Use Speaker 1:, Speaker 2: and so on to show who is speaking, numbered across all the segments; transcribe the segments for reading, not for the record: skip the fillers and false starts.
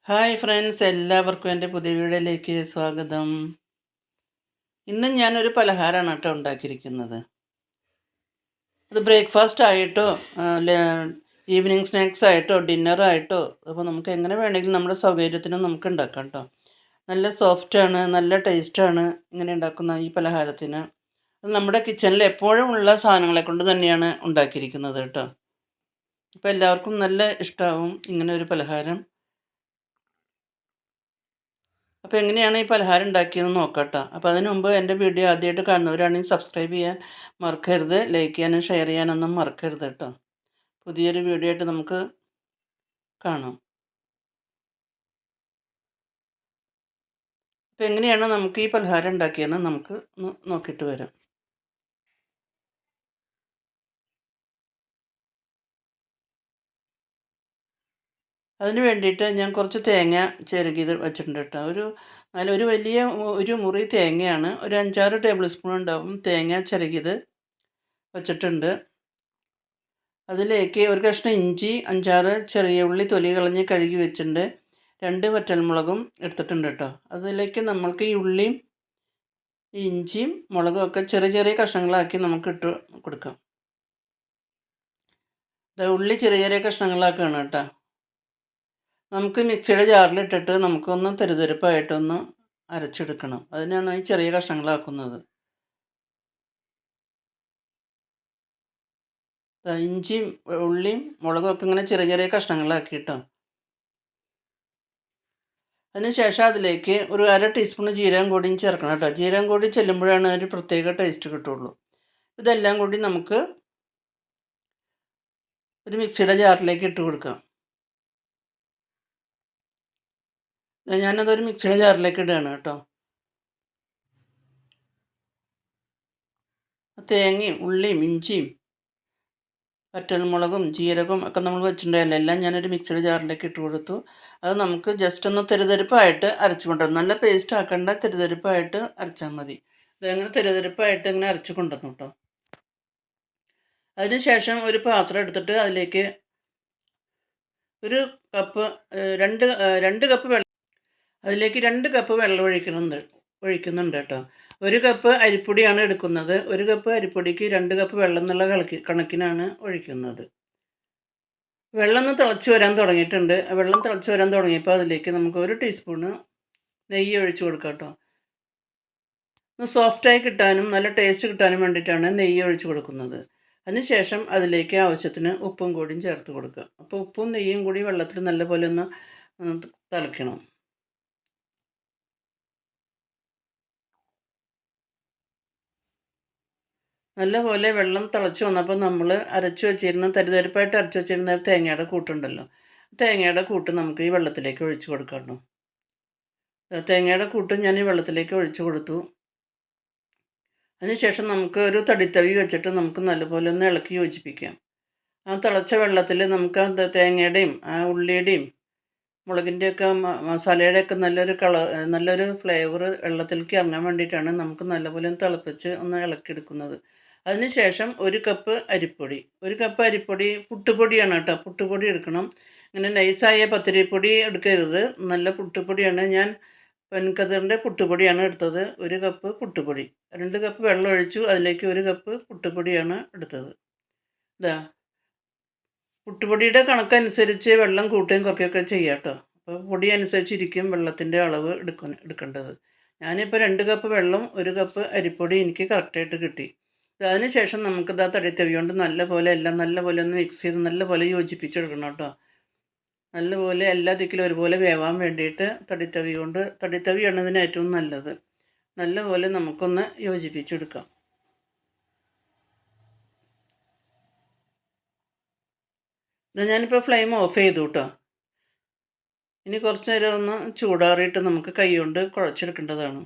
Speaker 1: Hi friends, എല്ലാവർക്കും എൻ്റെ പുതിയ വീഡിയോയിലേക്ക് സ്വാഗതം. ഇന്ന് ഞാനൊരു പലഹാരമാണ് കേട്ടോ ഉണ്ടാക്കിയിരിക്കുന്നത്. അത് ബ്രേക്ക്ഫാസ്റ്റ് ആയിട്ടോ ഈവനിങ് സ്നാക്സ് ആയിട്ടോ ഡിന്നറായിട്ടോ അപ്പോൾ നമുക്ക് എങ്ങനെ വേണമെങ്കിലും നമ്മുടെ സൗകര്യത്തിന് നമുക്ക് ഉണ്ടാക്കാം കേട്ടോ. നല്ല സോഫ്റ്റാണ്, നല്ല ടേസ്റ്റാണ് ഇങ്ങനെ ഉണ്ടാക്കുന്ന ഈ പലഹാരത്തിന്. അത് നമ്മുടെ കിച്ചണിൽ എപ്പോഴും ഉള്ള സാധനങ്ങളെ കൊണ്ട് തന്നെയാണ് ഉണ്ടാക്കിയിരിക്കുന്നത് കേട്ടോ. അപ്പോൾ എല്ലാവർക്കും നല്ല ഇഷ്ടമാവും ഇങ്ങനെ ഒരു പലഹാരം. അപ്പോൾ എങ്ങനെയാണ് ഈ പലഹാരം ഉണ്ടാക്കിയതെന്ന് നോക്കാം ട്ടോ. അപ്പോൾ അതിന് മുമ്പ് എൻ്റെ വീഡിയോ ആദ്യമായിട്ട് കാണുന്നവരാണെങ്കിൽ സബ്സ്ക്രൈബ് ചെയ്യാൻ മറക്കരുത്. ലൈക്ക് ചെയ്യാനും ഷെയർ ചെയ്യാനൊന്നും മറക്കരുത് കേട്ടോ. പുതിയൊരു വീഡിയോ ആയിട്ട് നമുക്ക് കാണാം. അപ്പോൾ എങ്ങനെയാണ് നമുക്ക് ഈ പലഹാരം ഉണ്ടാക്കിയതെന്ന് നമുക്ക് നോക്കിയിട്ട് വരാം. അതിന് വേണ്ടിയിട്ട് ഞാൻ കുറച്ച് തേങ്ങ ചിരകിയത് വെച്ചിട്ടുണ്ട് കേട്ടോ. ഒരു വലിയ ഒരു മുറി തേങ്ങയാണ്, ഒരു 5-6 ടേബിൾ സ്പൂൺ ഉണ്ടാവും തേങ്ങ ചിരകിയത് വെച്ചിട്ടുണ്ട്. അതിലേക്ക് ഒരു കഷ്ണം ഇഞ്ചി, 5-6 ചെറിയ ഉള്ളി തൊലി കളഞ്ഞ് കഴുകി വെച്ചിട്ടുണ്ട്. 2 വറ്റൽമുളകും എടുത്തിട്ടുണ്ട് കേട്ടോ. അതിലേക്ക് നമ്മൾക്ക് ഈ ഉള്ളിയും ഈ ഇഞ്ചിയും മുളകും ഒക്കെ ചെറിയ ചെറിയ കഷ്ണങ്ങളാക്കി നമുക്ക് ഇട്ട് കൊടുക്കാം. ഉള്ളി ചെറിയ ചെറിയ കഷ്ണങ്ങളാക്കുകയാണ് കേട്ടോ. നമുക്ക് മിക്സിയുടെ ജാറിലിട്ടിട്ട് നമുക്കൊന്ന് തെരുതെരുപ്പായിട്ടൊന്ന് അരച്ചെടുക്കണം. അതിനാണ് ഈ ചെറിയ കഷ്ണങ്ങളാക്കുന്നത്. ഇഞ്ചിയും ഉള്ളിയും മുളകും ഒക്കെ ഇങ്ങനെ ചെറിയ ചെറിയ കഷ്ണങ്ങളാക്കിയിട്ടോ. അതിനുശേഷം അതിലേക്ക് ഒരു 1/2 ടീസ്പൂൺ ജീരകം കൂടിയും ചേർക്കണം കേട്ടോ. ജീരകം കൂടി ചെല്ലുമ്പോഴാണ് ഒരു പ്രത്യേക ടേസ്റ്റ് കിട്ടുള്ളൂ. ഇതെല്ലാം കൂടി നമുക്ക് ഒരു മിക്സിയുടെ ജാറിലേക്ക് ഇട്ട് കൊടുക്കാം. ഞാനതൊരു മിക്സിയുടെ ജാറിലേക്ക് ഇടുകയാണ് കേട്ടോ. തേങ്ങയും ഉള്ളിയും ഇഞ്ചിയും വറ്റൽമുളകും ജീരകവും ഒക്കെ നമ്മൾ വെച്ചിട്ടുണ്ടായില്ല, എല്ലാം ഞാനൊരു മിക്സിയുടെ ജാറിലേക്ക് ഇട്ട് കൊടുത്തു. അത് നമുക്ക് ജസ്റ്റ് ഒന്ന് തെരുതെരുപ്പായിട്ട് അരച്ച് കൊണ്ടുവരണം. നല്ല പേസ്റ്റ് ആക്കേണ്ട, തെരുതെരുപ്പായിട്ട് അരച്ചാൽ മതി. ഇതങ്ങനെ തെരുതെരുപ്പായിട്ട് ഇങ്ങനെ അരച്ച് കൊണ്ടുവന്നു കേട്ടോ. അതിനുശേഷം ഒരു പാത്രം എടുത്തിട്ട് അതിലേക്ക് ഒരു കപ്പ് രണ്ട് കപ്പ് വെള്ളം, അതിലേക്ക് 2 കപ്പ് വെള്ളം ഒഴിക്കുന്നുണ്ട് കേട്ടോ. 1 കപ്പ് അരിപ്പൊടിയാണ് എടുക്കുന്നത്. 1 കപ്പ് അരിപ്പൊടിക്ക് 2 കപ്പ് വെള്ളം എന്നുള്ള കണക്കിനാണ് ഒഴിക്കുന്നത്. വെള്ളം ഒന്ന് തിളച്ച് വരാൻ തുടങ്ങിയിട്ടുണ്ട്. വെള്ളം തിളച്ച് വരാൻ തുടങ്ങിയപ്പോൾ അതിലേക്ക് നമുക്ക് 1 ടീസ്പൂണ് നെയ്യ് ഒഴിച്ച് കൊടുക്കാം കേട്ടോ. ഒന്ന് സോഫ്റ്റായി കിട്ടാനും നല്ല ടേസ്റ്റ് കിട്ടാനും വേണ്ടിയിട്ടാണ് നെയ്യ് ഒഴിച്ച് കൊടുക്കുന്നത്. അതിനുശേഷം അതിലേക്ക് ആവശ്യത്തിന് ഉപ്പും കൂടിയും ചേർത്ത് കൊടുക്കുക. അപ്പോൾ ഉപ്പും നെയ്യും കൂടി വെള്ളത്തിൽ നല്ലപോലെ ഒന്ന് തിളയ്ക്കണം. നല്ലപോലെ വെള്ളം തിളച്ച് വന്നപ്പോൾ നമ്മൾ അരച്ച് വെച്ചിരുന്ന തരിതരിപ്പായിട്ട് അരച്ച് വെച്ചിരുന്ന തേങ്ങയുടെ കൂട്ടുണ്ടല്ലോ, തേങ്ങയുടെ കൂട്ട് നമുക്ക് ഈ വെള്ളത്തിലേക്ക് ഒഴിച്ച് കൊടുക്കണം. തേങ്ങയുടെ കൂട്ട് ഞാൻ ഈ വെള്ളത്തിലേക്ക് ഒഴിച്ച് കൊടുത്തു. അതിനുശേഷം നമുക്ക് ഒരു തടിത്തവി വെച്ചിട്ട് നമുക്ക് നല്ലപോലെ ഒന്ന് ഇളക്കി യോജിപ്പിക്കാം. ആ തിളച്ച വെള്ളത്തിൽ നമുക്ക് തേങ്ങയുടെയും ആ ഉള്ളിയുടെയും മുളകിൻ്റെയൊക്കെ മസാലയുടെയൊക്കെ നല്ലൊരു ഫ്ലേവർ വെള്ളത്തിലേക്ക് ഇറങ്ങാൻ വേണ്ടിയിട്ടാണ് നമുക്ക് നല്ലപോലെ ഒന്ന് തിളപ്പിച്ച് ഒന്ന് ഇളക്കിയെടുക്കുന്നത്. അതിനുശേഷം 1 കപ്പ് അരിപ്പൊടി, 1 കപ്പ് അരിപ്പൊടി പുട്ടുപൊടിയാണ് കേട്ടോ. പുട്ടുപൊടി എടുക്കണം. ഇങ്ങനെ നൈസായ പത്തിരിപ്പൊടി എടുക്കരുത്, നല്ല പുട്ടുപൊടിയാണ്. ഞാൻ പൊൻകതിറിൻ്റെ പുട്ടുപൊടിയാണ് എടുത്തത്. 1 കപ്പ് പുട്ടുപൊടി, 2 കപ്പ് വെള്ളം ഒഴിച്ചു. അതിലേക്ക് 1 കപ്പ് പുട്ടുപൊടിയാണ് എടുത്തത്. ഇതാ, പുട്ടുപൊടിയുടെ കണക്കനുസരിച്ച് വെള്ളം കൂട്ടുകയും കുറയ്ക്കുകയൊക്കെ ചെയ്യാം കേട്ടോ. അപ്പോൾ പൊടി അനുസരിച്ചിരിക്കും വെള്ളത്തിൻ്റെ അളവ് എടുക്കേണ്ടത്. ഞാനിപ്പോൾ 2 കപ്പ് വെള്ളം 1 കപ്പ് അരിപ്പൊടി എനിക്ക് കറക്റ്റായിട്ട് കിട്ടി. അതിനുശേഷം നമുക്കിത് ആ തടിത്തവി കൊണ്ട് എല്ലാം നല്ലപോലെ ഒന്ന് മിക്സ് ചെയ്ത് നല്ലപോലെ യോജിപ്പിച്ചെടുക്കണം കേട്ടോ. നല്ലപോലെ എല്ലാ ദിക്കിലും ഒരുപോലെ വേവാൻ വേണ്ടിയിട്ട് തടിത്തവിയാണ് ഇതിന് ഏറ്റവും നല്ലത്. നല്ലപോലെ നമുക്കൊന്ന് യോജിപ്പിച്ചെടുക്കാം. ഞാനിപ്പോൾ ഫ്ലെയിം ഓഫ് ചെയ്തു കേട്ടോ. ഇനി കുറച്ച് നേരം ഒന്ന് ചൂടാറിയിട്ട് നമുക്ക് കൈ കൊണ്ട് കുഴച്ചെടുക്കേണ്ടതാണ്.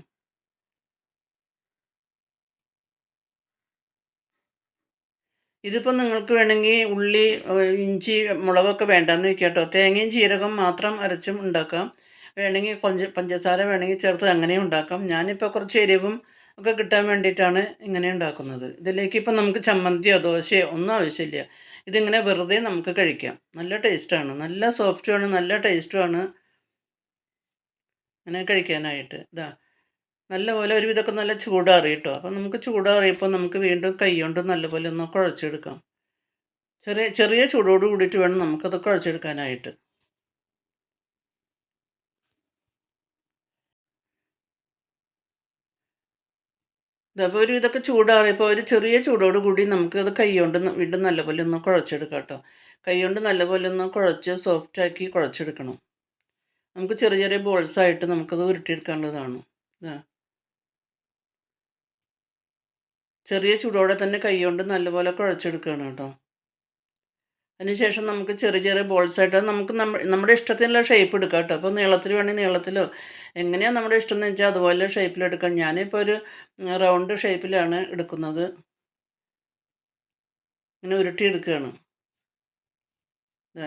Speaker 1: ഇതിപ്പോൾ നിങ്ങൾക്ക് വേണമെങ്കിൽ ഉള്ളി, ഇഞ്ചി, മുളകൊക്കെ വേണ്ടാന്ന് വെക്കാം കേട്ടോ. തേങ്ങയും ജീരകം മാത്രം അരച്ചും ഉണ്ടാക്കാം. വേണമെങ്കിൽ പഞ്ചസാര വേണമെങ്കിൽ ചേർത്ത് അങ്ങനെയും ഉണ്ടാക്കാം. ഞാനിപ്പോൾ കുറച്ച് എരിവും ഒക്കെ കിട്ടാൻ വേണ്ടിയിട്ടാണ് ഇങ്ങനെ ഉണ്ടാക്കുന്നത്. ഇതിലേക്ക് ഇപ്പം നമുക്ക് ചമ്മന്തിയോ ദോശയോ ഒന്നും ആവശ്യമില്ല. ഇതിങ്ങനെ വെറുതെ നമുക്ക് കഴിക്കാം. നല്ല ടേസ്റ്റാണ്, നല്ല സോഫ്റ്റുമാണ്, നല്ല ടേസ്റ്റുമാണ്. അങ്ങനെ കഴിക്കാനായിട്ട്. നല്ലപോലെ ഒരുവിധമൊക്കെ നല്ല ചൂടാറി കേട്ടോ. അപ്പം നമുക്ക് ചൂടാറിയപ്പോൾ നമുക്ക് വീണ്ടും കൈ കൊണ്ട് നല്ലപോലെ ഒന്ന് കുഴച്ചെടുക്കാം. ചെറിയ ചെറിയ ചൂടോട് കൂടിയിട്ട് വേണം നമുക്കത് കുഴച്ചെടുക്കാനായിട്ട്. അപ്പോൾ ഒരു ഇതൊക്കെ ചൂടാറിയപ്പോൾ ഒരു ചെറിയ ചൂടോട് കൂടി നമുക്കത് കൈകൊണ്ട് വീണ്ടും നല്ലപോലെ ഒന്ന് കുഴച്ചെടുക്കാം കേട്ടോ. കൈകൊണ്ട് നല്ലപോലെ ഒന്ന് കുഴച്ച് സോഫ്റ്റാക്കി കുഴച്ചെടുക്കണം. നമുക്ക് ചെറിയ ചെറിയ ബോൾസായിട്ട് നമുക്കത് ഉരുട്ടിയെടുക്കാനുള്ളതാണ്. ഇതാ ചെറിയ ചൂടോടെ തന്നെ കൈകൊണ്ട് നല്ലപോലെ കുഴച്ചെടുക്കുകയാണ് കേട്ടോ. അതിനുശേഷം നമുക്ക് ചെറിയ ചെറിയ ബോൾസായിട്ട് നമുക്ക് നമ്മുടെ ഇഷ്ടത്തിനുള്ള ഷേപ്പ് എടുക്കാം കേട്ടോ. അപ്പോൾ നീളത്തിൽ വേണമെങ്കിൽ നീളത്തിലോ എങ്ങനെയാണ് നമ്മുടെ ഇഷ്ടം എന്ന് വെച്ചാൽ അതുപോലെ ഷേപ്പിലെടുക്കാം. ഞാനിപ്പോൾ ഒരു റൗണ്ട് ഷേപ്പിലാണ് എടുക്കുന്നത്. ഇങ്ങനെ ഉരുട്ടിയെടുക്കുകയാണ്.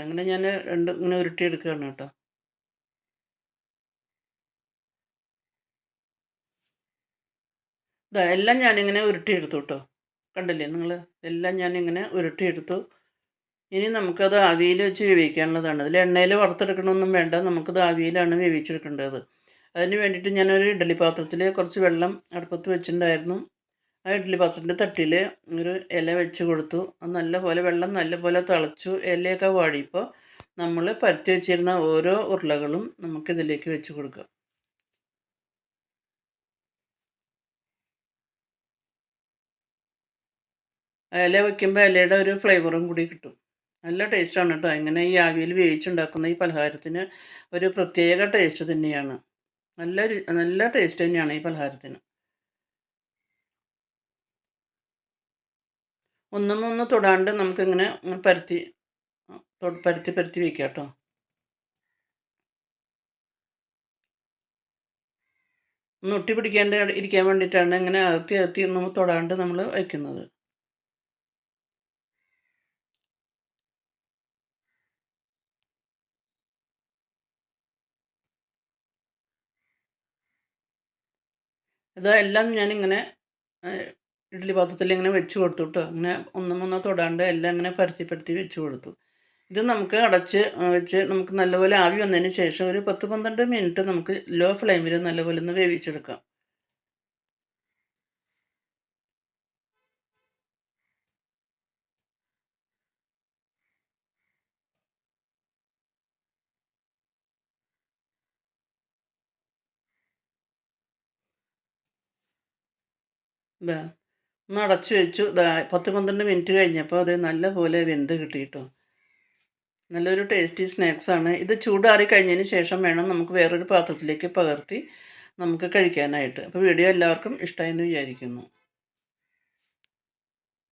Speaker 1: അങ്ങനെ ഞാൻ ഇങ്ങനെ ഉരുട്ടിയെടുക്കുകയാണ് കേട്ടോ. എല്ലാം ഞാനിങ്ങനെ ഉരുട്ടിയെടുത്തു കേട്ടോ. കണ്ടില്ലേ നിങ്ങൾ? എല്ലാം ഞാനിങ്ങനെ ഉരുട്ടിയെടുത്തു. ഇനി നമുക്കത് ആവിയിൽ വെച്ച് വേവിക്കാനുള്ളതാണ്. അതിൽ എണ്ണയിൽ വറുത്തെടുക്കണമൊന്നും വേണ്ട. നമുക്കത് ആവിയിലാണ് വേവിച്ചെടുക്കേണ്ടത്. അതിന് വേണ്ടിയിട്ട് ഞാനൊരു ഇഡ്ഡലി പാത്രത്തിൽ കുറച്ച് വെള്ളം അടുപ്പത്ത് വെച്ചിട്ടുണ്ടായിരുന്നു. ആ ഇഡ്ഡലി പാത്രത്തിൻ്റെ തട്ടിൽ ഒരു ഇല വെച്ച് കൊടുത്തു. അത് നല്ലപോലെ വെള്ളം നല്ലപോലെ തിളച്ചു. ഇലയൊക്കെ വാടിയപ്പോൾ നമ്മൾ പരത്തി വെച്ചിരുന്ന ഓരോ ഉരുളകളും നമുക്കിതിലേക്ക് വെച്ച് കൊടുക്കാം. ഇല വയ്ക്കുമ്പോൾ ഇലയുടെ ഒരു ഫ്ലേവറും കൂടി കിട്ടും. നല്ല ടേസ്റ്റാണ് കേട്ടോ. ഇങ്ങനെ ഈ ആവിയിൽ വേവിച്ചുണ്ടാക്കുന്ന ഈ പലഹാരത്തിന് ഒരു പ്രത്യേക ടേസ്റ്റ് തന്നെയാണ്. നല്ല ടേസ്റ്റ് തന്നെയാണ് ഈ പലഹാരത്തിന്. ഒന്നൊന്ന് തൊടാണ്ട് നമുക്കിങ്ങനെ പരത്തി പരത്തി പരത്തി വയ്ക്കാം കേട്ടോ. ഒന്ന് ഒട്ടി പിടിക്കാണ്ട് ഇരിക്കാൻ വേണ്ടിയിട്ടാണ് ഇങ്ങനെ അകത്തി അകത്തി നമ്മൾ തൊടാണ്ട് നമ്മൾ വയ്ക്കുന്നത്. എല്ലാം ഞാനിങ്ങനെ ഇഡ്ഡലി പാത്രത്തിൽ ഇങ്ങനെ വെച്ച് കൊടുത്തു കേട്ടോ. ഇങ്ങനെ ഒന്നൊന്നോ തൊടാണ്ട് എല്ലാം ഇങ്ങനെ പരത്തി പരത്തി വെച്ച് കൊടുത്തു. ഇത് നമുക്ക് അടച്ച് വെച്ച് നമുക്ക് നല്ലപോലെ ആവി വന്നതിന് ശേഷം ഒരു 10-12 മിനിറ്റ് നമുക്ക് ലോ ഫ്ലെയിമിൽ നല്ലപോലെ ഒന്ന് വേവിച്ചെടുക്കാം. ദാ ഒന്ന് അടച്ച് വെച്ചു. 10-12 മിനിറ്റ് കഴിഞ്ഞപ്പോൾ അത് നല്ലപോലെ വെന്ത് കിട്ടി കേട്ടോ. നല്ലൊരു ടേസ്റ്റി സ്നാക്സാണ്. ഇത് ചൂടാറി കഴിഞ്ഞതിന് ശേഷം വേണം നമുക്ക് വേറൊരു പാത്രത്തിലേക്ക് പകർത്തി നമുക്ക് കഴിക്കാനായിട്ട്. അപ്പോൾ വീഡിയോ എല്ലാവർക്കും ഇഷ്ടമായെന്ന് വിചാരിക്കുന്നു.